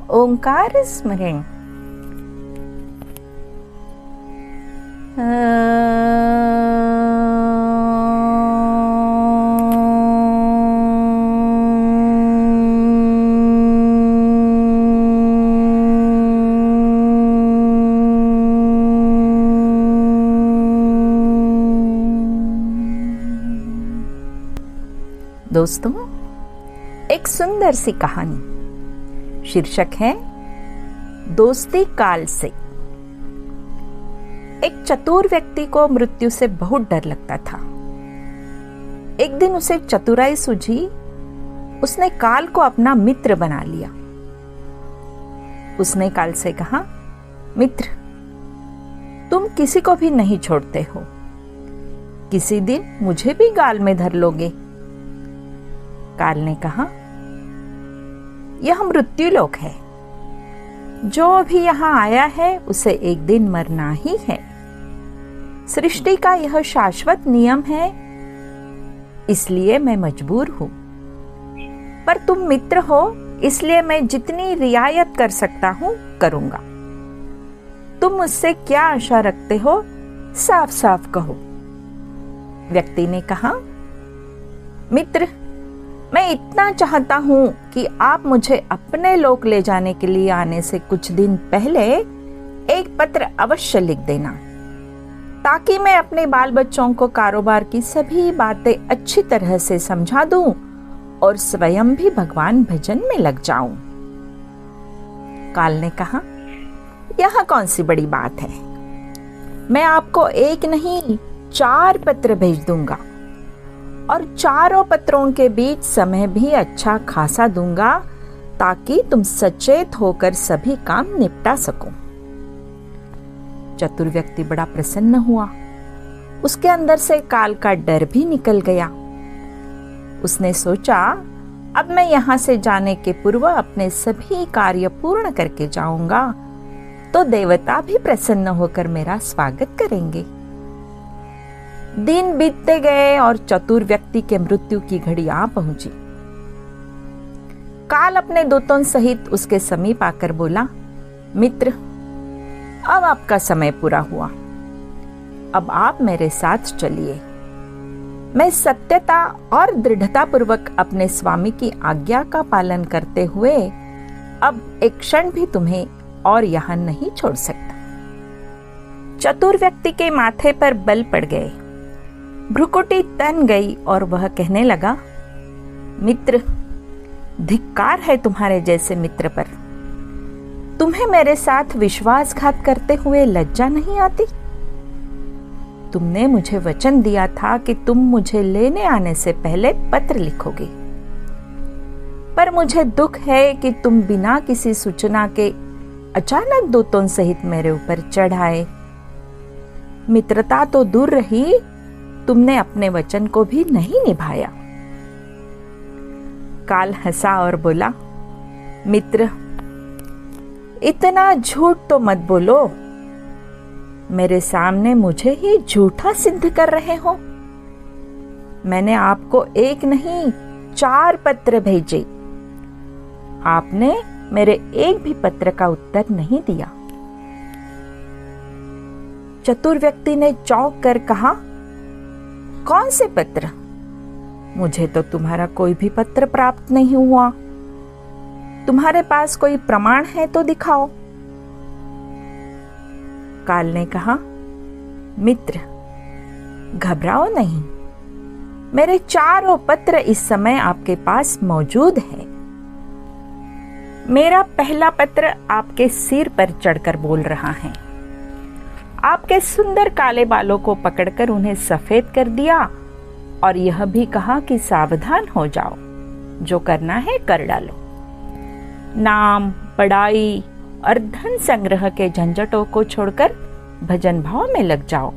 ओंकार स्मरण। दोस्तों, एक सुंदर सी कहानी, शीर्षक है दोस्ती काल से। एक चतुर व्यक्ति को मृत्यु से बहुत डर लगता था। एक दिन उसे चतुराई सूझी। उसने काल को अपना मित्र बना लिया। उसने काल से कहा, मित्र, तुम किसी को भी नहीं छोड़ते हो। किसी दिन मुझे भी गाल में धर लोगे। काल ने कहा, यह मृत्यु लोक है। जो भी यहां आया है उसे एक दिन मरना ही है। सृष्टि का यह शाश्वत नियम है, इसलिए मैं मजबूर हूं। पर तुम मित्र हो, इसलिए मैं जितनी रियायत कर सकता हूं करूंगा। तुम मुझसे क्या आशा रखते हो, साफ साफ कहो। व्यक्ति ने कहा, मित्र, मैं इतना चाहता हूं कि आप मुझे अपने लोक ले जाने के लिए आने से कुछ दिन पहले एक पत्र अवश्य लिख देना, ताकि मैं अपने बाल बच्चों को कारोबार की सभी बातें अच्छी तरह से समझा दूं और स्वयं भी भगवान भजन में लग जाऊं। काल ने कहा, यह कौन सी बड़ी बात है। मैं आपको एक नहीं 4 पत्र भेज दूंगा और चारों पत्रों के बीच समय भी अच्छा खासा दूंगा, ताकि तुम सचेत होकर सभी काम निपटा सको। चतुर व्यक्ति बड़ा प्रसन्न हुआ। उसके अंदर से काल का डर भी निकल गया। उसने सोचा, अब मैं यहां से जाने के पूर्व अपने सभी कार्य पूर्ण करके जाऊंगा, तो देवता भी प्रसन्न होकर मेरा स्वागत करेंगे। दिन बीतते गए और चतुर व्यक्ति के मृत्यु की घड़ी आ पहुंची। काल अपने दूतों सहित उसके समीप आकर बोला, मित्र, अब आपका समय पूरा हुआ। अब आप मेरे साथ चलिए। मैं सत्यता और दृढ़ता पूर्वक अपने स्वामी की आज्ञा का पालन करते हुए अब एक क्षण भी तुम्हें और यहां नहीं छोड़ सकता। चतुर व्यक्ति के माथे पर बल पड़ गए। भ्रुकुटी तन गई और वह कहने लगा, मित्र, धिक्कार है तुम्हारे जैसे मित्र पर। तुम्हें मेरे साथ विश्वासघात करते हुए लज्जा नहीं आती। तुमने मुझे वचन दिया था कि तुम मुझे लेने आने से पहले पत्र लिखोगे, पर मुझे दुख है कि तुम बिना किसी सूचना के अचानक दूतों सहित मेरे ऊपर चढ़ आए। मित्रता तो दूर रही, तुमने अपने वचन को भी नहीं निभाया। काल हंसा और बोला, मित्र, इतना झूठ तो मत बोलो। मेरे सामने मुझे ही झूठा सिद्ध कर रहे हो। मैंने आपको एक नहीं 4 पत्र भेजे। आपने मेरे एक भी पत्र का उत्तर नहीं दिया। चतुर व्यक्ति ने चौंक कर कहा, कौन से पत्र? मुझे तो तुम्हारा कोई भी पत्र प्राप्त नहीं हुआ। तुम्हारे पास कोई प्रमाण है तो दिखाओ। काल ने कहा, मित्र, घबराओ नहीं। मेरे चारों पत्र इस समय आपके पास मौजूद हैं। मेरा पहला पत्र आपके सिर पर चढ़कर बोल रहा है। आपके सुंदर काले बालों को पकड़कर उन्हें सफेद कर दिया और यह भी कहा कि सावधान हो जाओ, जो करना है कर डालो। नाम, पढ़ाई और धन संग्रह के झंझटों को छोड़कर भजन भाव में लग जाओ।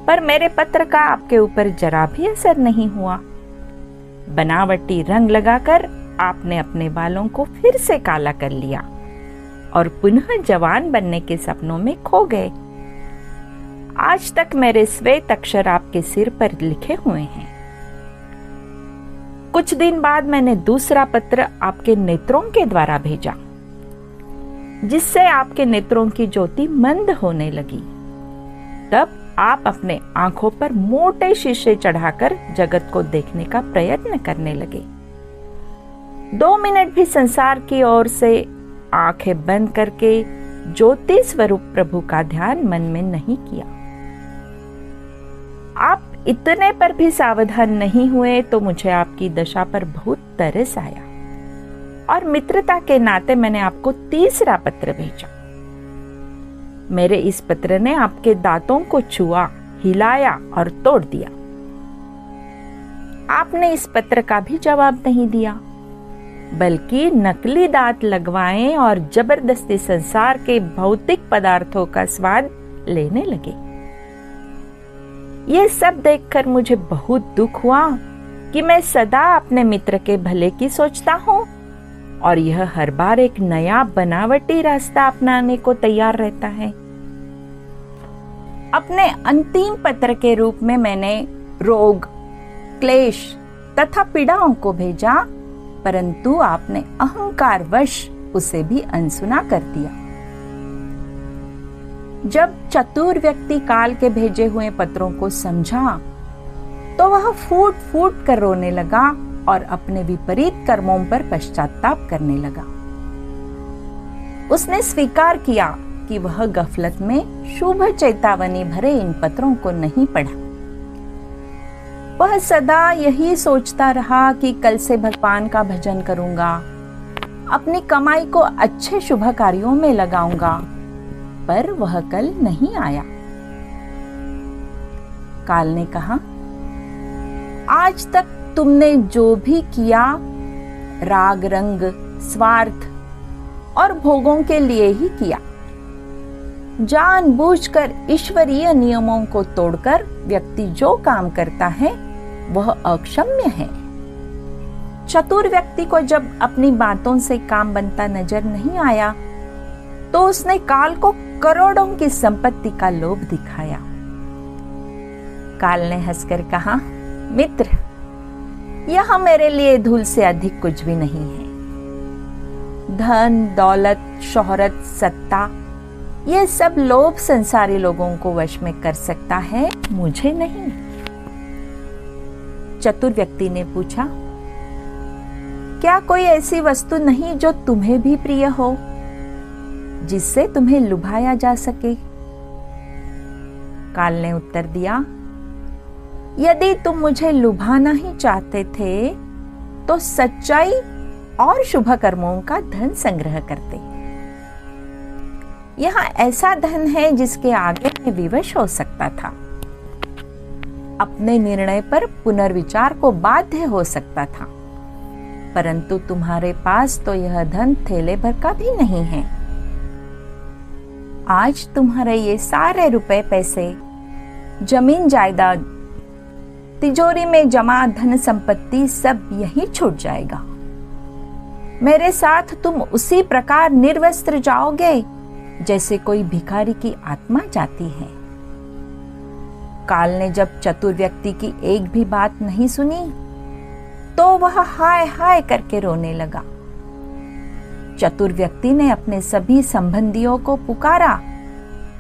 पर मेरे पत्र का आपके ऊपर जरा भी असर नहीं हुआ। बनावटी रंग लगाकर आपने अपने बालों को फिर से काला कर लिया और पुनः जवान बनने के सपनों में खो गए। आज तक मेरे श्वेत अक्षर आपके सिर पर लिखे हुए हैं। कुछ दिन बाद मैंने दूसरा पत्र आपके नेत्रों के द्वारा भेजा। जिससे आपके नेत्रों की ज्योति मंद होने लगी। तब आप अपने आंखों पर मोटे शीशे चढ़ाकर जगत को देखने का प्रयत्न करने लगे। 2 मिनट भी संसार की ओर से आंखें बंद करके ज्योति स्वरूप प्रभु का ध्यान मन में नहीं किया। आप इतने पर भी सावधान नहीं हुए तो मुझे आपकी दशा पर बहुत तरस आया और मित्रता के नाते मैंने आपको तीसरा पत्र भेजा। मेरे इस पत्र ने आपके दांतों को छुआ, हिलाया और तोड़ दिया। आपने इस पत्र का भी जवाब नहीं दिया, बल्कि नकली दांत लगवाए और जबरदस्ती संसार के भौतिक पदार्थों का स्वाद लेने लगे। ये सब देखकर मुझे बहुत दुख हुआ कि मैं सदा अपने मित्र के भले की सोचता हूँ और यह हर बार एक नया बनावटी रास्ता अपनाने को तैयार रहता है। अपने अंतिम पत्र के रूप में मैंने रोग, क्लेश तथा पीड़ाओं को भेजा, परंतु आपने अहंकारवश उसे भी अनसुना कर दिया। जब चतुर व्यक्ति काल के भेजे हुए पत्रों को समझा तो वह फूट फूट कर रोने लगा और अपने विपरीत कर्मों पर पश्चाताप करने लगा। उसने स्वीकार किया कि वह गफलत में शुभ चेतावनी भरे इन पत्रों को नहीं पढ़ा। वह सदा यही सोचता रहा कि कल से भगवान का भजन करूंगा, अपनी कमाई को अच्छे शुभ कार्यों में लगाऊंगा, पर वह कल नहीं आया। काल ने कहा, आज तक तुमने जो भी किया राग रंग, स्वार्थ और भोगों के लिए ही किया। जानबूझकर ईश्वरीय नियमों को तोड़कर व्यक्ति जो काम करता है वह अक्षम्य है। चतुर व्यक्ति को जब अपनी बातों से काम बनता नजर नहीं आया तो उसने काल को करोड़ों की संपत्ति का लोभ दिखाया। काल ने हंसकर कहा, मित्र, यह मेरे लिए धूल से अधिक कुछ भी नहीं है। धन, दौलत, शोहरत, सत्ता, ये सब लोभ संसारी लोगों को वश में कर सकता है, मुझे नहीं। चतुर व्यक्ति ने पूछा, क्या कोई ऐसी वस्तु नहीं जो तुम्हें भी प्रिय हो, जिससे तुम्हें लुभाया जा सके? काल ने उत्तर दिया, यदि तुम मुझे लुभाना ही चाहते थे तो सच्चाई और शुभ कर्मों का धन संग्रह करते। यहाँ ऐसा धन है जिसके आगे मैं विवश हो सकता था, अपने निर्णय पर पुनर्विचार को बाध्य हो सकता था, परंतु तुम्हारे पास तो यह धन थैले भर का भी नहीं है। आज तुम्हारे ये सारे रुपए पैसे, जमीन जायदाद, तिजोरी में जमा धन संपत्ति सब यहीं छूट जाएगा। मेरे साथ तुम उसी प्रकार निर्वस्त्र जाओगे जैसे कोई भिखारी की आत्मा जाती है। काल ने जब चतुर व्यक्ति की एक भी बात नहीं सुनी तो वह हाय हाय करके रोने लगा। चतुर व्यक्ति ने अपने सभी संबंधियों को पुकारा,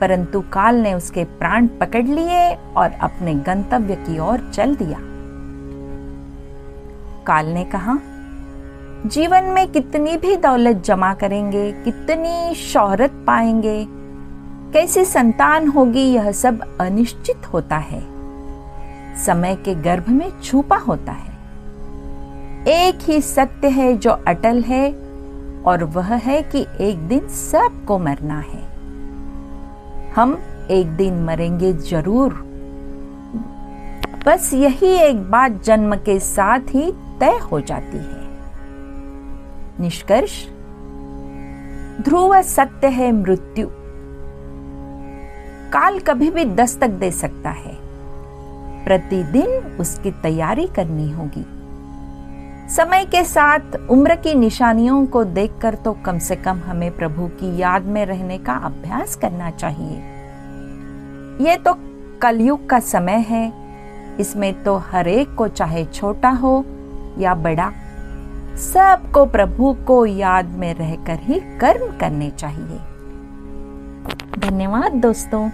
परंतु काल ने उसके प्राण पकड़ लिए और अपने गंतव्य की ओर चल दिया। काल ने कहा, जीवन में कितनी भी दौलत जमा करेंगे, कितनी शोहरत पाएंगे, कैसी संतान होगी, यह सब अनिश्चित होता है, समय के गर्भ में छुपा होता है। एक ही सत्य है जो अटल है और वह है कि एक दिन सबको मरना है। हम एक दिन मरेंगे जरूर, बस यही एक बात जन्म के साथ ही तय हो जाती है। निष्कर्ष, ध्रुव सत्य है मृत्यु। काल कभी भी दस्तक दे सकता है, प्रतिदिन उसकी तैयारी करनी होगी। समय के साथ उम्र की निशानियों को देखकर तो कम से कम हमें प्रभु की याद में रहने का अभ्यास करना चाहिए। ये तो कलयुग का समय है, इसमें तो हर एक को चाहे छोटा हो या बड़ा सबको प्रभु को याद में रहकर ही कर्म करने चाहिए। धन्यवाद दोस्तों।